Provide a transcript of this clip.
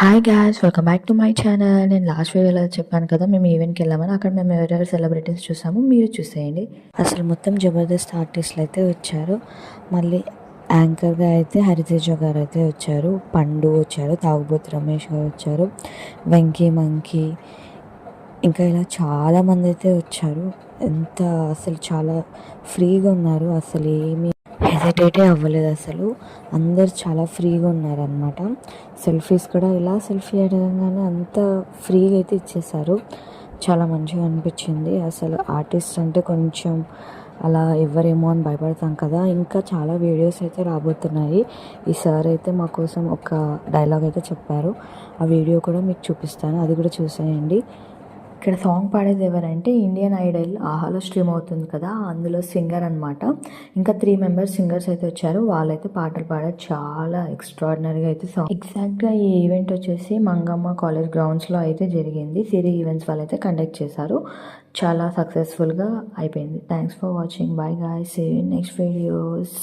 Hi guys, welcome back to my channel. నేను last వీడియోలో చెప్పాను కదా, మేము ఈవెంట్కి వెళ్ళామని. అక్కడ మేము ఎవరెవరు సెలబ్రిటీస్ చూసాము, మీరు చూసేయండి. అసలు మొత్తం జబర్దస్త్ ఆర్టిస్టులు అయితే వచ్చారు. మళ్ళీ యాంకర్గా అయితే హరితేజ గారు అయితే వచ్చారు, పండు వచ్చారు, తాగుబోతు రమేష్ గారు వచ్చారు, వెంకీ మంకీ, ఇంకా ఇలా చాలామంది అయితే వచ్చారు. ఎంత అసలు చాలా ఫ్రీగా ఉన్నారు, అసలు ఏమి హెజిటేటే అవ్వలేదు. అసలు అందరు చాలా ఫ్రీగా ఉన్నారనమాట. సెల్ఫీస్ కూడా ఇలా సెల్ఫీ అడగగానే అంత ఫ్రీగా అయితే ఇచ్చేసారు. చాలా మంచిగా అనిపించింది. అసలు ఆర్టిస్ట్ అంటే కొంచెం అలా ఎవరేమో అని భయపడతాం కదా. ఇంకా చాలా వీడియోస్ అయితే రాబోతున్నాయి. ఈ సార్ అయితే మా కోసం ఒక డైలాగ్ అయితే చెప్పారు. ఆ వీడియో కూడా మీకు చూపిస్తాను, అది కూడా చూసేయండి. ఇక్కడ సాంగ్ పాడేది ఎవరంటే ఇండియన్ ఐడల్ ఆహాలో స్ట్రీమ్ అవుతుంది కదా, అందులో సింగర్ అనమాట. ఇంకా 3 మెంబర్స్ సింగర్స్ అయితే వచ్చారు. వాళ్ళైతే పాటలు పాడారు, చాలా ఎక్స్ట్రాడినరీగా అయితే సాంగ్. ఎగ్జాక్ట్గా ఈ ఈవెంట్ వచ్చేసి మంగమ్మ కాలేజ్ గ్రౌండ్స్లో అయితే జరిగింది. సిరి ఈవెంట్స్ వాళ్ళు అయితే కండక్ట్ చేశారు. చాలా సక్సెస్ఫుల్గా అయిపోయింది. Thanks for watching. Bye guys, see you in next videos.